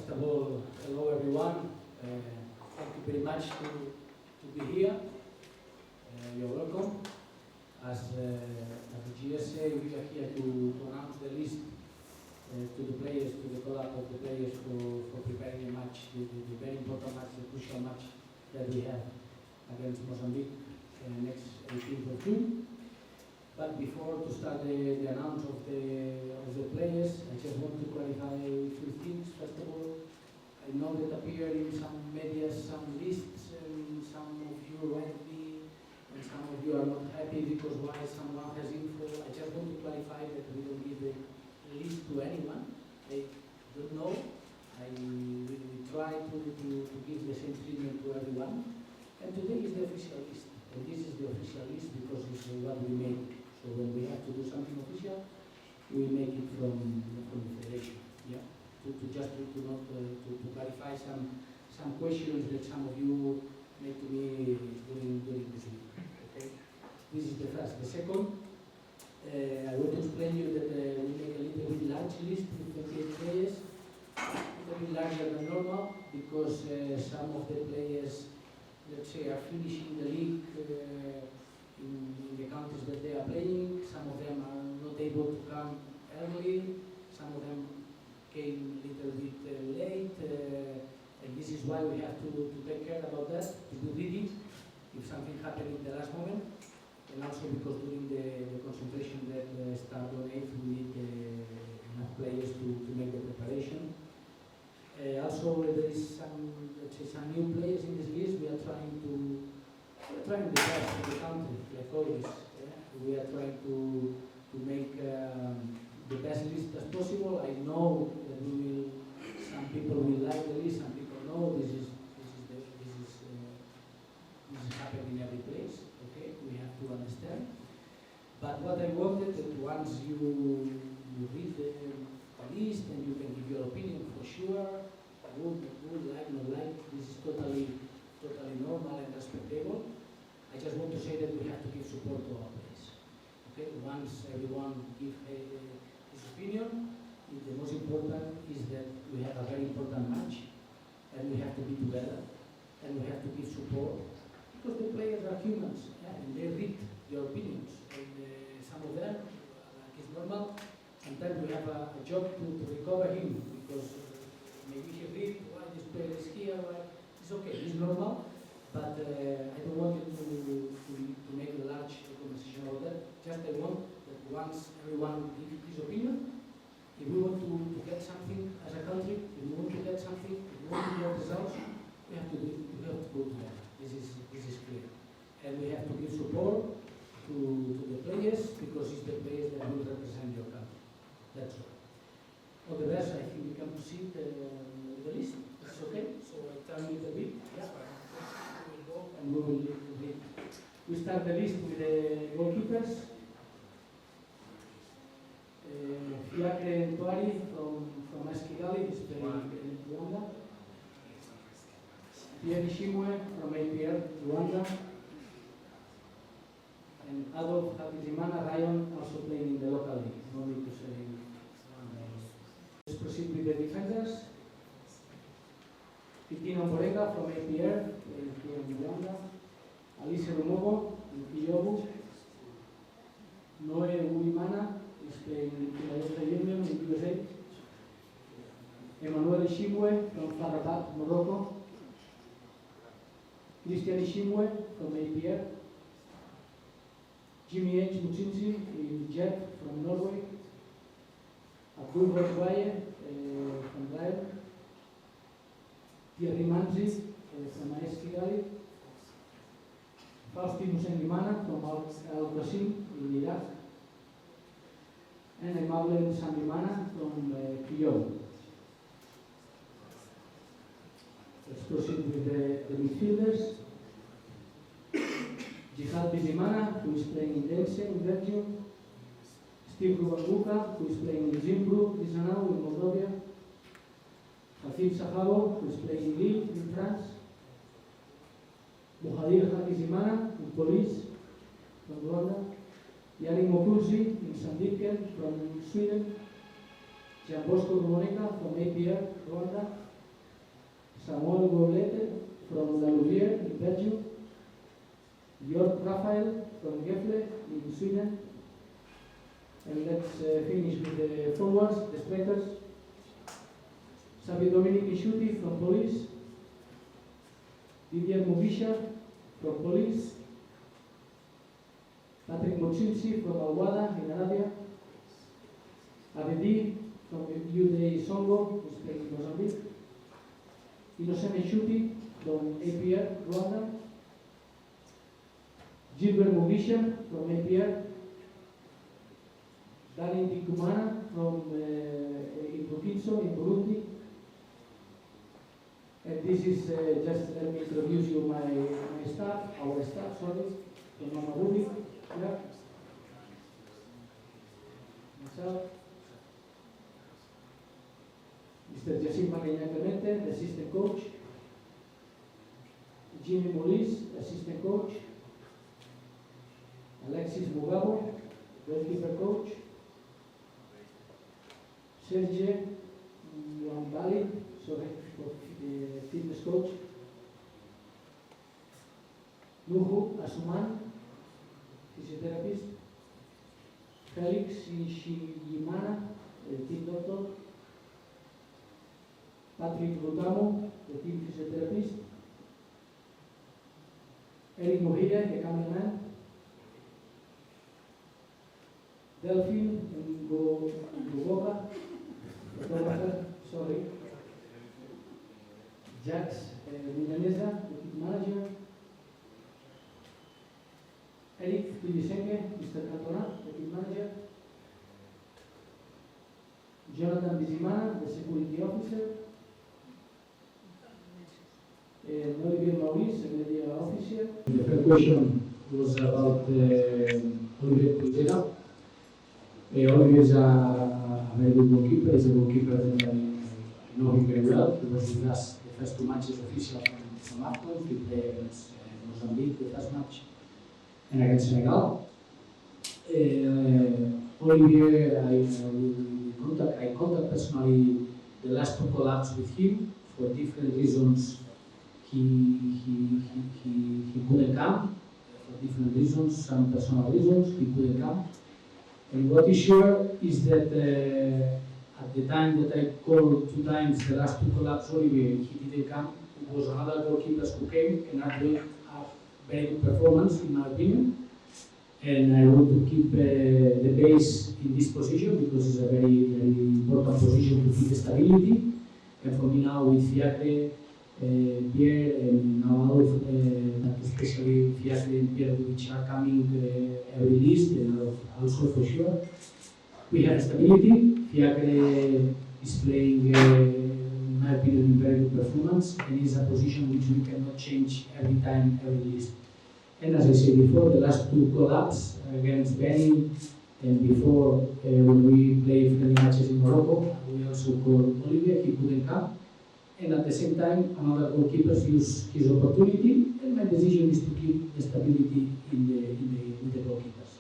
First of all, hello everyone. Thank you very much to be here. You're welcome. As the GSA, we are here to announce the list to the players, to the collab of the players for preparing a match, the very important match, the crucial match that we have against Mozambique next 18th of June. But before to start the announce of the players, I just want to clarify a few things. First of all, I know that appear in some media some lists, and some of you rightly, and some of you are not happy because why someone has info. I just want to clarify that we don't give the list to anyone. I don't know. We try to give the same treatment to everyone. And today is the official list. And this is the official list because it's what we make. So when we have to do something official, we make it from the federation. Yeah, to clarify some questions that some of you made to me during this week. Okay, this is the first. The second, I want to explain you that we make a little bit large list with 28 players, a little bit larger than normal because some of the players, let's say, are finishing the league. In the countries that they are playing, some of them are not able to come early, some of them came a little bit late, and this is why we have to take care about that, to do reading if something happened in the last moment, and also because during the concentration that start on 8th, we need enough players to make the preparation. Also, there is some, let's say, some new players in this list. We are trying the best in the country, like always. Yeah? We are trying to make the best list as possible. I know that some people will like the list, some people know this is happening in every place. Okay, we have to understand. But what I wanted that once you read the list and you can give your opinion for sure, good, like, not like, this is totally normal and respectable. I just want to say that we have to give support to our players. Okay, once everyone gives his opinion, the most important is that we have a very important match, and we have to be together, and we have to give support because the players are humans, yeah, and they read your opinions. And some of them, like it's normal, sometimes we have a job to recover him because maybe he read why this player is here. Why it's okay, it's normal. But I don't want you to make a large conversation about that. Just I want that once everyone gives his opinion, if we want to get something as a country, if we want to get something, if we want to get results, we have to go together. This is clear. And we have to give support to the players because it's the players that will represent your country. That's all. For the rest, I think we can proceed with the list. That's okay? So I tell you the bit. Yeah. And we will read. We start the list with the goalkeepers. Fiacre Ntuari from Kigali is playing in Rwanda. Pierre Ishimwe from APR Rwanda. And Adolf Hakizimana Ryan also playing in the local league. No need to say. Let's proceed with the defenders. Titino Morega from APR, playing here in Rwanda. Alice Rumogo in Kiyobu. Noe Uimana is playing in Philadelphia Union in USA. Emmanuel Ishimwe from Farabat, Morocco. Christian Ishimwe from APR. Jimmy H. Muchinzi in Jet from Norway. Abdul Roswaye from Lyon. Thierry Manzi from AS Kigali. Faustino Sengimana from Al-Qasim in Iraq. And Emable Sandimana from Kiyobu. Let's proceed with the midfielders. Jihad Bizimana, who is playing in Dense in Belgium. Steve Rubanguka, who is playing in Zimbru, Chisinau in Moldova. Hafid Sahabo, who is playing in Lille in France. Muhadir Hakizimana in Police from Rwanda. Yannick Mokulsi in Sandviken from Sweden. Gianbosco Rumoneka from APR Rwanda. Samuel Goulete from La Louvière in Belgium, Jörg Raphael from Gefle in Sweden, and let's finish with the forwards, the strikers. Xavi Dominic Isciuti from Police, Didier Mugisha from Police, Patrick Mochinsi from Alwada in Arabia, Abedi from UDA Songo, who's playing in Mozambique, Innocent Isciuti from APR Rwanda, Gilbert Mugisha from APR, Dani Ndikumana from Burkina in Burundi. And this is just let me introduce you my staff, our staff, sorry, from Mavubi. Yeah. Myself, Mr. Jasim Magana Clemente, the assistant coach, Jimmy Molis, assistant coach, Alexis Mugabo, goalkeeper coach, Sergei Wambali, sorry, fitness coach, Nuhu Asuman, physiotherapist, Felix Ishiyimana, team doctor, Patrick Rutamo, the team physiotherapist, Eric Mohide, the cameraman, Delphine Ngoboka, photographer, sorry, Jax Milanesa, the team manager, Eric Tulisenge, Mr. Cantona, the team manager, Jonathan Bizimana, the security officer, Olivier Maurice, the media officer. The first question was about Olivier Cruzera. Olivier is a very good goalkeeper. He's a goalkeeper that I know him very well. He was with us the first two matches official from AFCON. We played against Mozambique the first match and against Senegal. Olivier, I contact personally the last two collabs with him for different reasons. He couldn't come for different reasons, some personal reasons. He couldn't come. And what is sure is that at the time that I called two times, the last two collabs, Olivier, he didn't come. It was another goalkeepers who came and are doing a very good performance, in my opinion. And I want to keep the base in this position because it's a very, very important position to keep stability. And for me now with Fiacre, Pierre, and now especially Fiacre and Pierre, which are coming released, also for sure. We have stability. Fiacre is playing, in my opinion, very good performance, and is a position which we cannot change every time, every list. And as I said before, the last two collabs against Benin and before when we played friendly matches in Morocco, we also called Olivier, he couldn't come. And at the same time, another goalkeeper used his opportunity, and my decision is to keep the stability with the goalkeepers.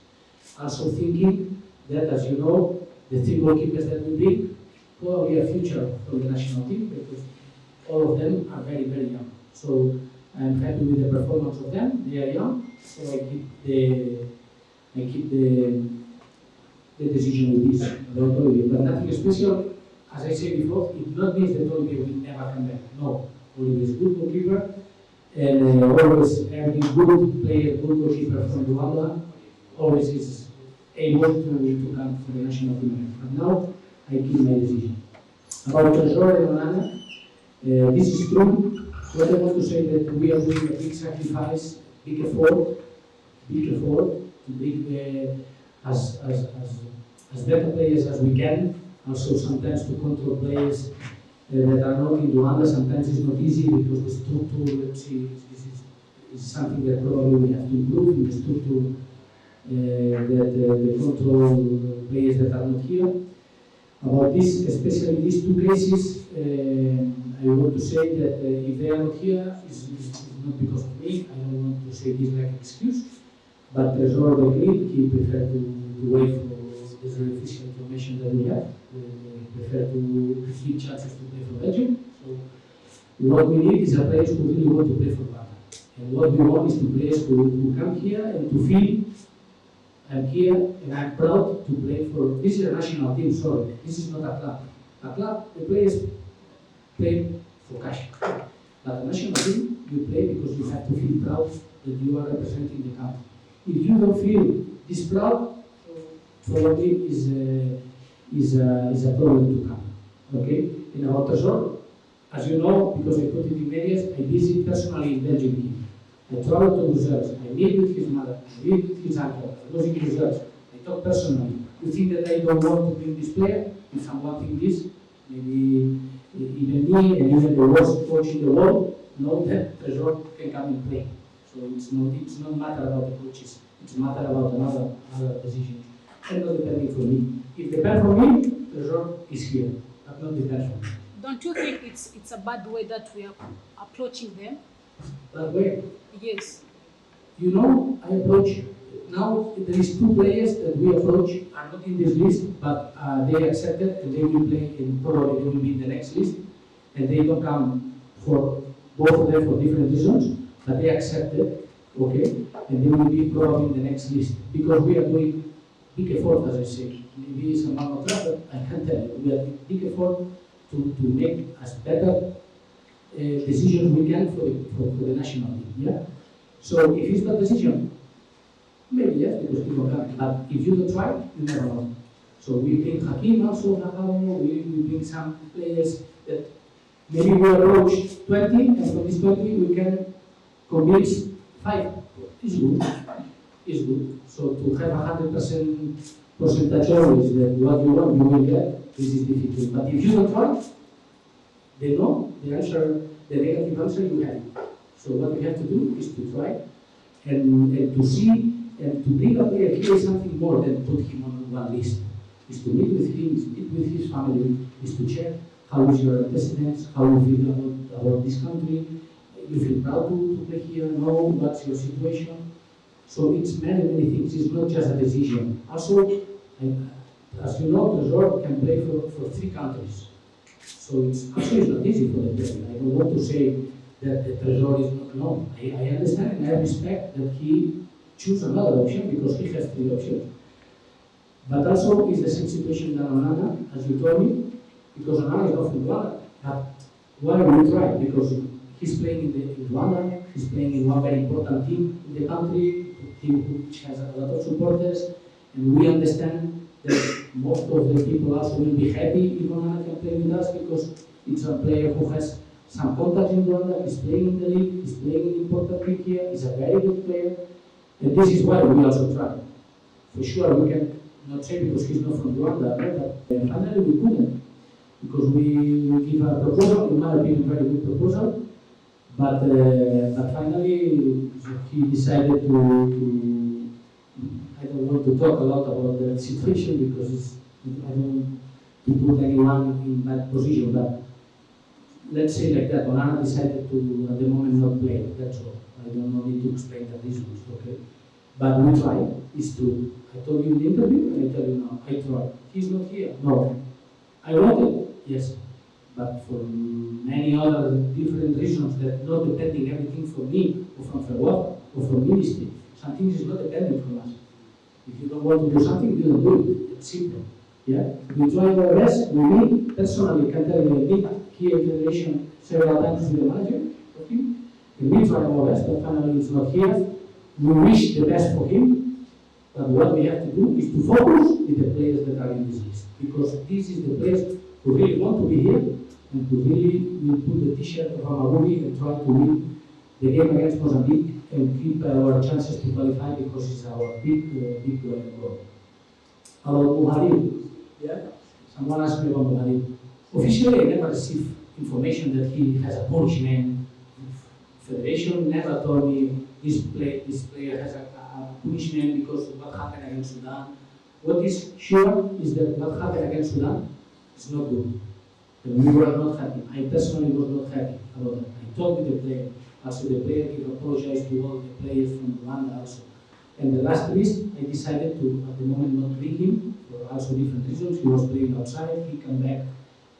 Also thinking that, as you know, the three goalkeepers that we bring probably a future for the national team because all of them are very, very young. So I'm happy with the performance of them. They are young, so I keep the decision with this about Olivier. But nothing special. As I said before, it not means that Olivier will never come back. No, Olivier is a good goalkeeper, and always every good player, good goalkeeper from Rwanda, always is able to come for the national team. But now I keep my decision. About Trezor and Onana, this is true. What I want to say that we are doing a big sacrifice, big effort to bring as better players as we can. Also sometimes to control players that are not in Rwanda. Sometimes it's not easy because the structure, let's see, is something that probably we have to improve in the structure that the control players that are not here. About this, especially these two cases, I want to say that if they are not here, it's not because of me. I don't want to say this like an excuse. But Trezor agreed, he preferred to wait for this official information that we have. We prefer to give chances to play for Belgium. So What we need is a players who really want to play for Rwanda. And what we want is to players who come here and to feel I'm here and I'm proud to play for, this is a national team, sorry, this is not a club. A club, the players play for cash. But a national team, you play because you have to feel proud that you are representing the country. If you don't feel this proud, probably is a problem to come. Okay? In about Tresor, as you know, because I put it in media, I visit personally in Belgium. I travel to Brussels, I meet with his mother, I meet with his uncle, I go to Brussels, I talk personally. You think that I don't want to bring this player? If someone thinks this, maybe even me and even the worst coach in the world know that Tresor can come and play. So it's not matter about the coaches, it's a matter about another decision. And not depending for me. If depends for me, Tresor is here, but not depends for me. Don't you think it's a bad way that we are approaching them? That way? Yes. You know, I approach, now there is 2 players that we approach, are not in this list, but they accepted and they will play, and probably they will be in the next list, and they don't come for, both of them for different reasons, but they accepted, okay, and they will be probably in the next list, because we are doing big effort, as I say. Maybe someone not try, but I can tell you, we are doing big effort to make as better decision we can for the national team, yeah? So if it's not decision, maybe yes, because people can, but if you don't try, you never know. So we bring Hakim also, we bring some players that maybe we approach 20, and from this 20 we can convince 5. It's good, it's good. So to have 100% percentage always that what you want, you will get, this is difficult. But if you don't try, they know the answer, the negative answer you have. So what we have to do is to try and to see and to bring a player here is something more than put him on one list. Is to meet with him, is to meet with his family, is to check how is your antecedents, how you feel about this country, you feel proud to play here, know what's your situation. So it's many things, it's not just a decision. Also, as you know, Tresor can play for 3 countries. So it's actually not easy for the player. I don't want to say that the Tresor is not known. I understand and I respect that he choose another option because he has 3 options. But also it's the same situation than Onana, as you told me, because Onana is not from Rwanda. But why we try? Because he's playing in Rwanda, he's playing in one very important team in the country, a team which has a lot of supporters, and we understand that most of the people also will be happy if Onana can play with us because it's a player who has some contacts in Rwanda, he's playing in the league, he's playing in important league here, he's a very good player, and this is why we also try. For sure, we can not say because he's not from Rwanda, but finally we couldn't, because we give a proposal, in my opinion, very good proposal, but finally he decided to I don't want to talk a lot about the situation because I don't to put anyone in that position, but let's say like that, Onana decided to, at the moment, not play, that's all. I don't need to explain the reasons, okay? But we try, is to, I told you in the interview, and I tell you now, I try. He's not here, no. I wanted, yes, but for many other different reasons that not depending everything from me, or from Ferwapa, or from ministry. Some things is not dependent from us. If you don't want to do something, you don't do it. It's simple. Yeah? We try our best. We meet, personally, can tell you, I meet here in Federation several times with the manager of him. And we try our best, but finally it's not here. We wish the best for him. But what we have to do is to focus with the players that are in this list. Because this is the players who really want to be here and who really will put the t-shirt of Mavubi and try to win the game against Mozambique and keep our chances to qualify because it's our big goal. About Buhari, yeah? Someone asked me about Buhari. Officially, I never received information that he has a punishment. Federation never told me this player has a punishment because of what happened against Sudan. What is sure is that what happened against Sudan is not good. And we were not happy. I personally was not happy about that. I talked with the player. Also, the player gave apologize to all the players from Rwanda also. And the last list, I decided to, at the moment, not bring him for also different reasons. He was playing outside. He came back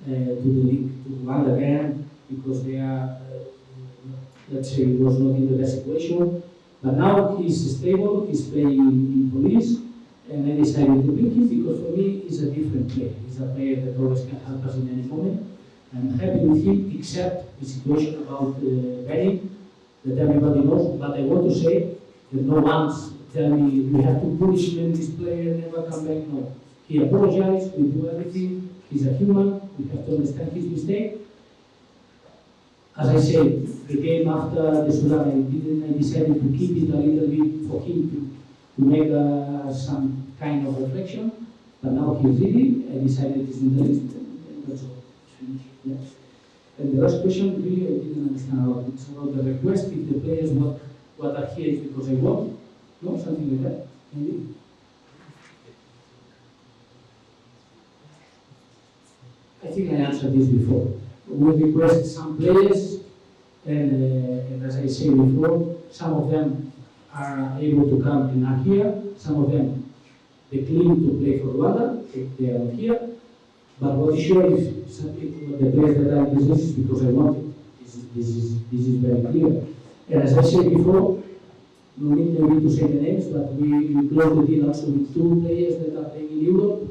to the league, to Rwanda again. because they are, let's say, he was not in the best situation. But now he's stable, he's playing in police, and I decided to pick him because for me he's a different player. He's a player that always can help us in any moment. I'm happy with him, except the situation about betting that everybody knows. But I want to say that no one's tell me we have to punish him, this player never come back. No, he apologized. We do everything. He's a human. We have to understand his mistake. As I said, the game after the Sudan, I decided to keep it a little bit for him to make some kind of reflection. But now he's ready. I decided it's in the list. That's all. Yeah. And the last question, really, I didn't understand a lot. It's about the request. If the players what are here is because I want. No, something like that. Maybe. I think I answered this before. We request some players, and as I said before, some of them are able to come and are here. Some of them they claim to play for Rwanda. They are not here. But what is sure is some people, the players that are in this list is because I want it. This is very clear. And as I said before, no need maybe to say the names, but we closed the deal also with 2 players that are playing in Europe,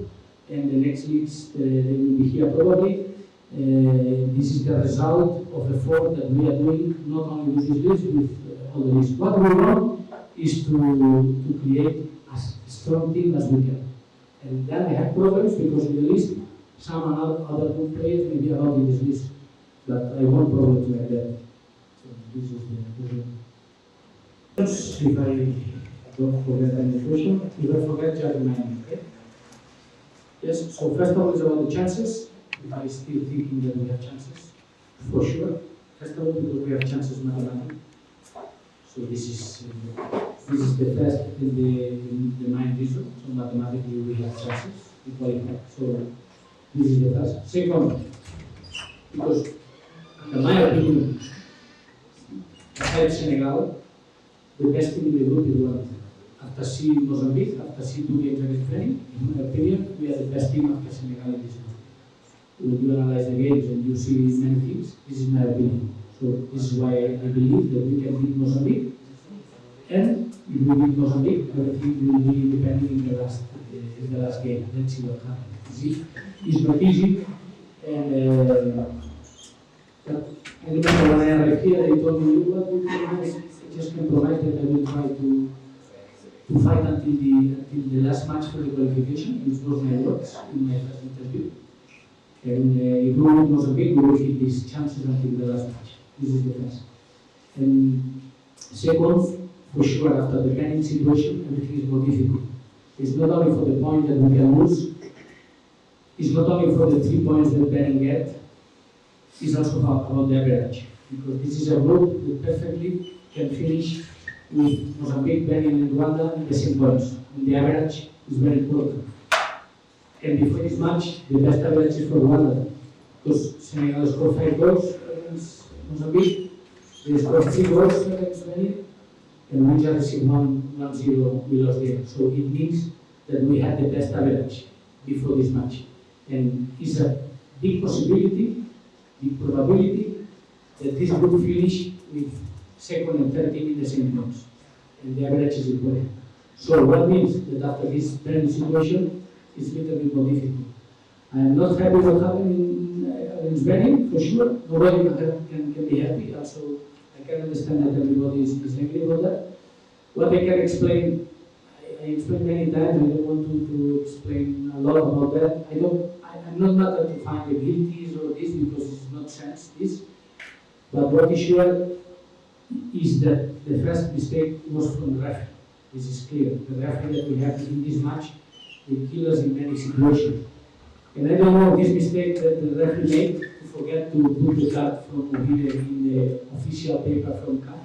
and the next leagues they will be here probably. This is the result of the effort that we are doing, not only with this list, with all the lists. What we want is to create as strong team as we can. And then I have problems because in the list, some other good players may be allowed in this list, but I want problems like that. So this is the if I don't forget any question, if I forget, just remind me, okay? Yes, so first of all is about the chances. If I still thinking that we have chances, for sure. First of all, because we have chances mathematically. So this is the first in the mind reason. So mathematically we have chances to qualify. So this is the first. Second, because in my opinion, aside Senegal, the best team in the group is Rwanda. After seeing Mozambique, after seeing 2 games against Benin, in my opinion, we are the best team after Senegal in this group. When you analyze the games and you see many things, this is my opinion. So this is why I believe that we can beat Mozambique. And if we beat Mozambique, everything will be depending in the last game. Let's see what happens. It's not easy. And I remember when I arrived here, they told me, what would be nice? I just compromised that I will try to fight until the last match for the qualification, which was my words in my first interview. And if we win Mozambique, we will keep these chances until the last match. This is the first. And second, for sure, after the Benin situation, everything is more difficult. It's not only for the point that we can lose, it's not only for the 3 points that Benin get, it's also about the average. Because this is a group that perfectly can finish with Mozambique, Benin, and Rwanda in the same points. And the average is very important. And before this match, the best average is for Rwanda. Because Senegal scored 5 goals against Mozambique, they scored 3 goals against Benin, and we just received 1-0, we lost there. So it means that we had the best average before this match. And it's a big possibility, big probability, that this group finish with second and third team in the same points. And the average is important. So what means that after this Benin situation, it's a little bit more difficult. I am not happy what happened in Benin, for sure. Nobody can be happy. Also, I can understand that everybody is angry about that. What I can explain, I explained many times. I don't want to explain a lot about that. I'm not matter to find the guilties or this because it's not sense. This, but what is sure is that the first mistake was from the referee. This is clear. The referee that we have in this match will kill us in many situations. And I don't know this mistake that the referee made to forget to put the card from Mavubi in the official paper from CAF.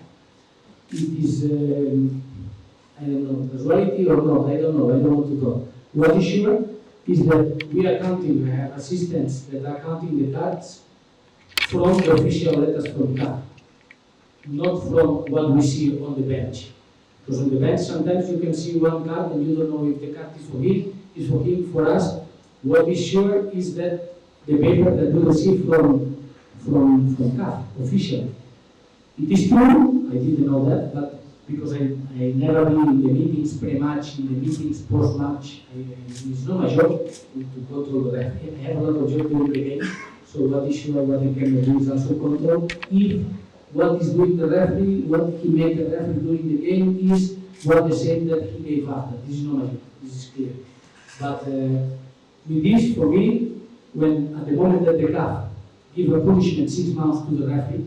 It is, I don't know, casualty or not, I don't know, I don't want to talk. What is sure is that we are counting, we have assistants that are counting the cards from the official letters from CAF, not from what we see on the bench. Because on the bench, sometimes you can see one card and you don't know if the card is for him, for us. What is sure is that the paper that we receive from from CAF, official. It is true, I didn't know that, but because I never been in the meetings pre-match, in the meetings post-match, it's not my job to control the referee. I have a lot of job during the game, so what is sure what I can do is also control if what is doing the referee, what he made the referee during the game is what the same that he gave after. This is not my job, this is clear. But with this, for me, when at the moment that the CAF give a punishment 6 months to the referee,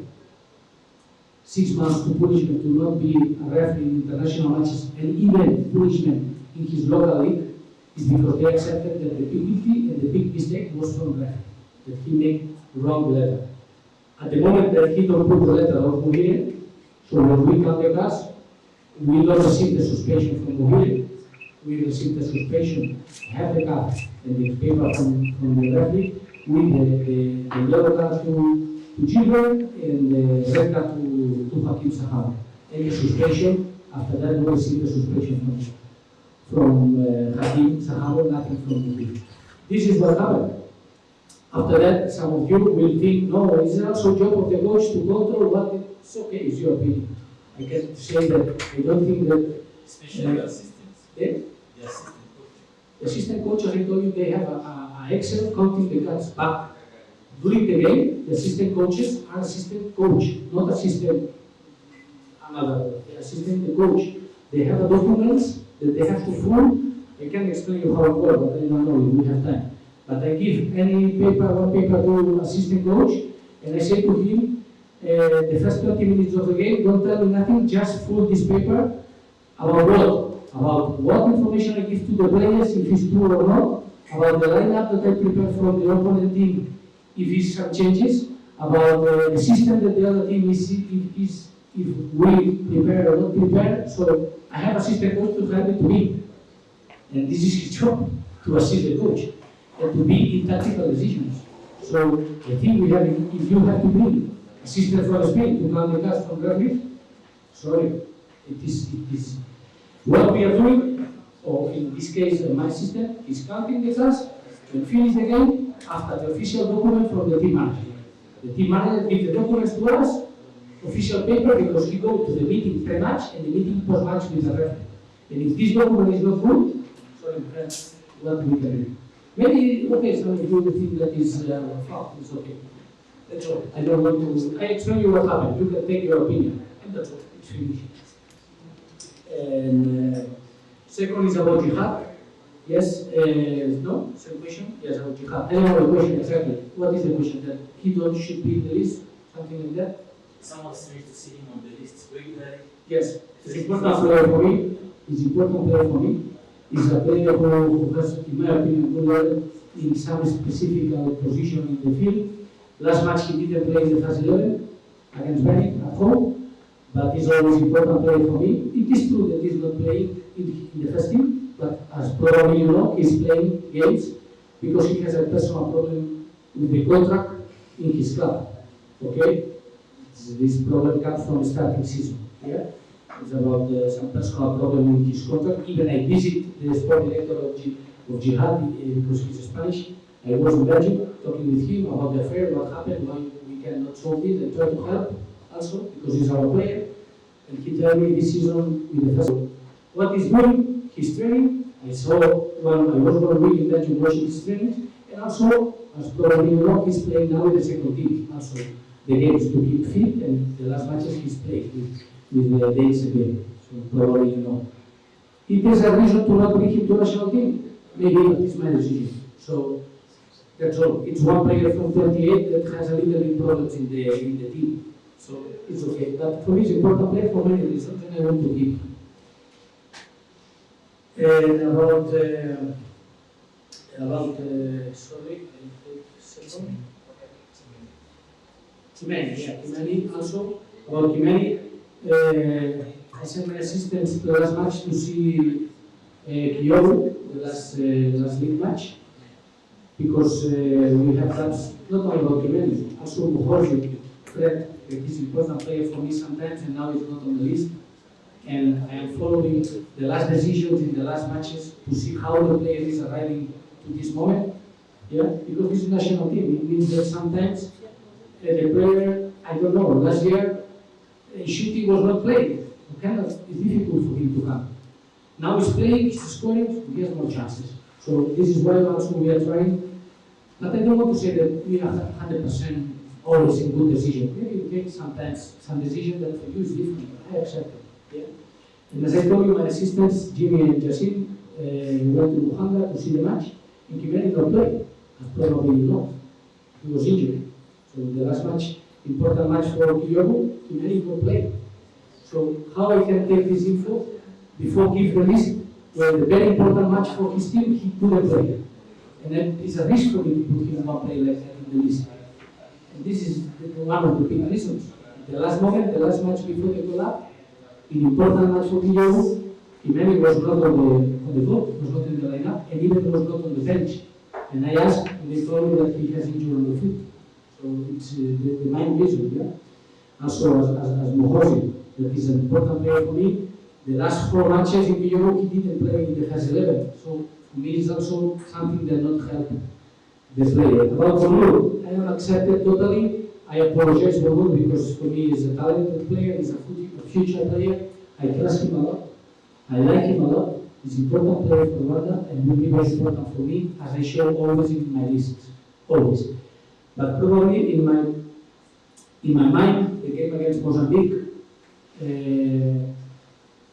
6 months to punishment to not be a referee in international matches, and even punishment in his local league, is because they accepted that the penalty and the big mistake was from the referee, that he made wrong letter. At the moment that he don't put the letter of Muhire, so when we come the class, we don't receive the suspension from Muhire, we receive the suspension, have the card and the paper from the referee, with the yellow card to children and the red card to Hakim Sahar. And the suspension, after that we receive the suspension from Hakim Sahar, nothing from Muhire. This is what happened. After that, some of you will think, no, it's also job of the coach to control what it's okay, it's your opinion. I can say that I don't think that. Especially the assistants. Yeah? The assistant coach. The assistant coach, as I told you, they have an Excel counting the cards. But during the game, the assistant coaches are assistant coach, not assistant another. The assistant the coach. They have a documents that they have to fill. I can explain you how it works, but I don't know if we have time. But I give any paper, one paper to assistant coach, and I say to him, the first 20 minutes of the game, don't tell me nothing, just fill this paper about what? About what information I give to the players, if it's true or not, about the lineup that I prepare from the opponent team, if it's some changes, about the system that the other team is, if we prepare or not prepare. So I have assistant coach to help it to me. And this is his job, to assist the coach. And to be in tactical decisions. So I think we have, if you have to bring assistant from Spain to count the cards from referee, sorry, it is what we are doing, or in this case my system is counting the cards and finish the game after the official document from the team manager. The team manager gives the documents to us, official paper, because we go to the meeting pre-match and the meeting post-match with the referee. And if this document is not good, sorry friends, what we can do? Maybe, okay, some of you will think that is fault, it's okay. That's all. I don't want to, I explain you what happened. You can take your opinion. And that's all. It's finished. And second is about jihad. Yes, no? Second question? Yes, about jihad. I don't know the question exactly. What is the question? That he should be in the list? Something like that? Someone needs to see him on the list regularly. Yes. It's an important player for me. It's an important player for me. Is a player who has, in my opinion, good level in some specific position in the field. Last match he didn't play in the first 11 against Benin at home, but he's always an important player for me. It is true that he's not playing in the first team, but as probably you know, he's playing games because he has a personal problem with the contract in his club. Okay? This problem comes from the starting season. Yeah? It's about some personal problem in his contract. Even I visit the sport director of Jihad because he's Spanish. I was in Belgium talking with him about the affair, what happened, why we cannot solve it, and try to help also because he's our player. And he told me this season with the first. What he's doing, his training. I saw I was 1 week in Belgium watching his training, and also, as probably you know, he's playing now with the second team. Also, the games to keep fit, and the last matches he's played with the days again. So probably you know. If there's a reason to not bring him to national team, maybe it's my decision. So that's all. It's one player from 28 that has a little bit problems in the team. So it's okay. But for me, it's important player for many reasons, and I want to keep. And about sorry, second. Kimani, yeah, Kimani also. About Kimani, I sent my assistants to the last match to see Kyoto, the last league match, because we have clubs not only about Kimani, also Bukhari, Fred, he's an important player for me sometimes, and now he's not on the list. And I am following the last decisions in the last matches to see how the player is arriving to this moment. Yeah, because this is national team. It means that sometimes the player, I don't know, last year, shooting was not played. It's difficult for him to come. Now he's playing, he's scoring, he has more chances. So this is why also we are trying. But I don't want to say that we are 100% always in good decision. Maybe we take sometimes some decision that for you is different. I accept it. Yeah? And as I told you, my assistants, Jimmy and Jasim, went to Luhanga to see the match. And Kigali did not play, as probably you know. He was injured. So the last match, important match for Kiyobu, Kigali did not play. So how I can take this info before give the list, where the very important match for his team, he couldn't play. And then it's a risk for me to put him one play like that in the list. And this is one of the big reasons. The last moment, the last match before the collapse, an important match for Kiyobu, Kimeli was not on the floor, was not in the lineup, and even was not on the bench. And I asked, and they told me that he has injury on the foot. So it's the main reason, yeah? Also, as Mohosi, that is an important player for me. The last 4 matches in Kiyobu, he didn't play in the first 11. So for me, it's also something that not help the player. About Bonur, I don't accept it totally. I apologize for Bonur because for me, he's a talented player, he's a future player. I trust him a lot. I like him a lot. He's an important player for Rwanda and will be very important for me, as I show always in my lists. Always. But probably in my mind, the game against Mozambique,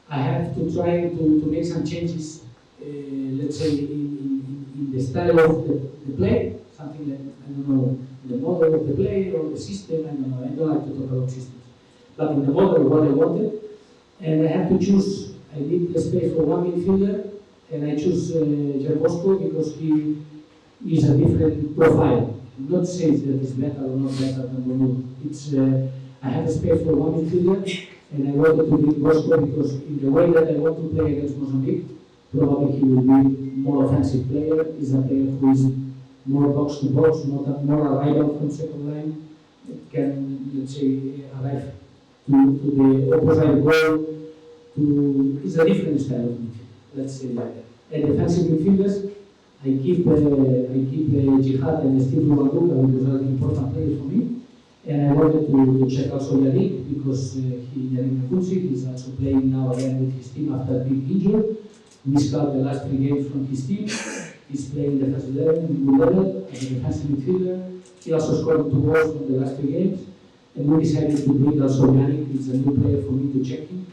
I have to try to make some changes, let's say, in the style of the play, something like, I don't know, the model of the play or the system, I don't know, I don't like to talk about systems. But in the model, what I wanted, and I have to choose, I need the space for one midfielder, and I choose Bosco because he is a different profile. I'm not saying that he's better or not better than Bonur. It's, I have a space for one midfielder, and I wanted to bring Bosco because in the way that I want to play against Mozambique, probably he will be more offensive player. He's a player who is more box to box, more arrival from second line. It can, let's say, arrive to the opposite goal. It's a different style of midfield, let's say like that. And defensive midfielders, I keep Jihad and Steve Lubanduka because they are important players for me. And I wanted to check also Yannick because Yannick Nakunsi is also playing now again with his team after being injured. Missed out the last 3 games from his team. He's playing the first 11 in good level as a defensive midfielder. He also scored 2 goals from the last 3 games. And we decided to bring also Yannick. He's a new player for me to check him.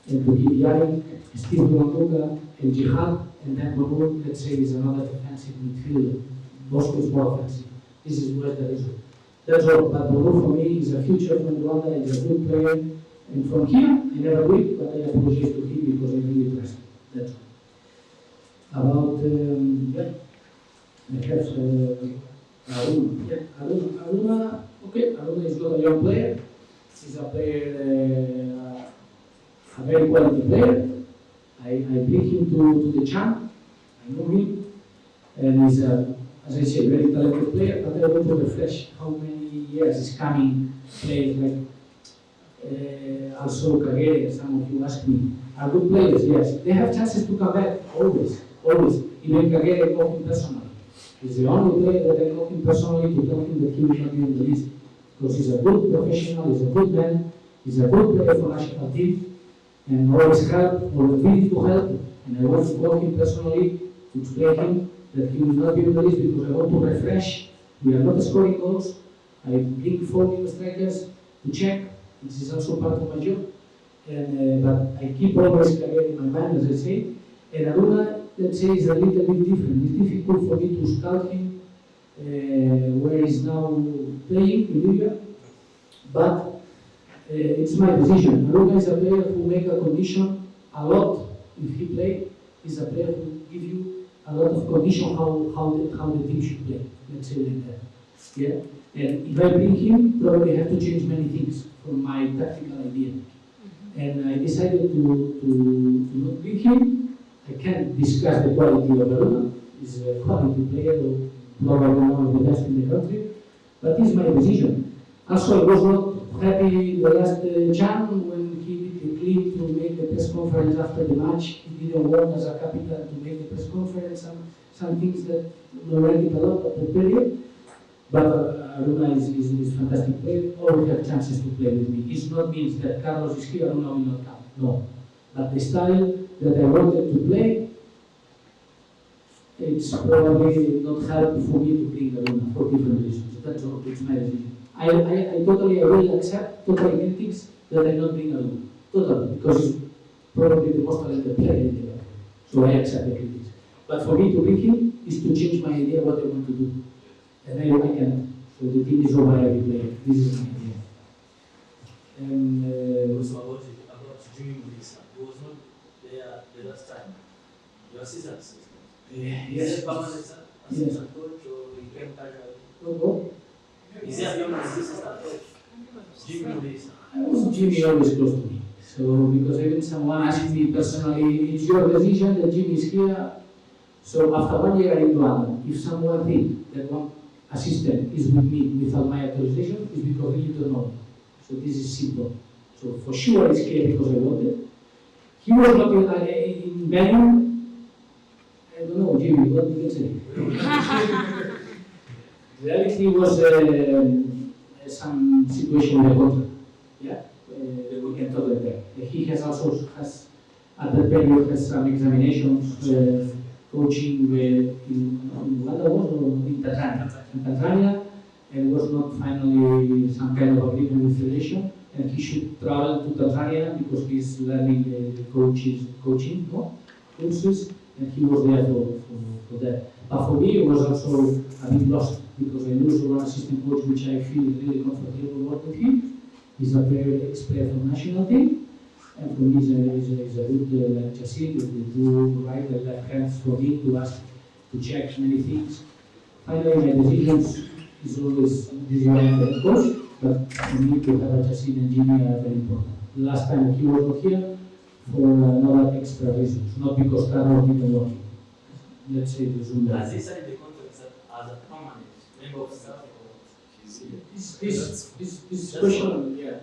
And to keep Yannick, Steve Lubanduka, and Jihad. And then Bonur, let's say, is another defensive midfielder. Bosco is more offensive. This is where the reason. That's all. But Bonur for me is a future from Rwanda, he's a good player. And from here, I never will, but I apologize to him because I really trust him. That's all. About, I have Aruna. Yeah, Aruna, okay, Aruna is not a young player. He's a player, a very quality player. I bring him to the champ. I know him. And he's a, as I said, very talented player, but I want to refresh how many years he's coming, players like also Kagere, some of you ask me, are good players, yes. They have chances to come back, always. Even Kagere, I know him personally. He's the only player that I know him personally to tell him that he will not be on the list. Because he's a good professional, he's a good man, he's a good player for national team, and always help, or willing to help. And I want to call him personally to explain him that he will not be on the list because I want to refresh. We are not scoring goals. I bring 4 new strikers to check. This is also part of my job. And, but I keep always Kagere in my mind, as I say. And Aruna, let's say, is a little bit different. It's difficult for me to scout him where he's now playing in Libya. But it's my decision. Aruna is a player who make a condition a lot if he play. He's a player who give you a lot of condition how the team should play. Let's say like that. Yeah. And if I bring him, probably I have to change many things from my tactical idea. And I decided to not bring him. I can't discuss the quality of Aruna. He's a quality player, probably one of the best in the country. But it's my decision. Also, I was not happy the last Jan when he did the clip to make the press conference after the match. He didn't want as a captain to make the press conference, some things that already developed at the period. But Aruna is fantastic player. All have chances to play with me. It not means that Carlos is here, Aruna will not come. No. But the style that I wanted to play, it's probably not help for me to bring Aruna for different reasons. That's all. It's my decision. I totally will accept totally critics that I not bring Aruna. Totally, because he's probably the most talented player in the country. So I accept the critics. But for me to bring him is to change my idea what I want to do. And I cannot. So the team is over every player. This is my idea. And Also about Jimmy Mulisa. He was not there the last time. Your assistant. yes. Is he permanent assistant coach or he came casually? No. Is he a permanent assistant coach? Jimmy Mulisa. Jimmy always close to me. So because even someone asked me personally, it's your decision that Jimmy is here. So after 1 year in Onana, if someone thinks that one assistant is with me without my authorization, it's because he don't know me. So this is simple. So for sure it's clear because I wanted. He was not in Belgium. I don't know, Jimmy, what you can say? Reality was some situation in the contract. Yeah, we can talk like that. He has also at that period has some examinations. Coaching in Uganda or in Tanzania, and was not finally some kind of agreement with Federation, and he should travel to Tanzania because he's learning the coaching courses, and he was there for that. But for me, it was also a bit lost because I lose one assistant coach, which I feel really comfortable working with him. He's a very ex-player from national team. And for me, is a good like Chassis with the two right and left hands for me to ask to check many things. Finally, my decisions is always decision coach, but for me to have a Chassis and Jimmy are very important. The last time he was not here for another extra reasons, not because Carlos didn't work. Let's say the Zoom. Has he signed the contract as a permanent member of staff or he's here? This question, yeah.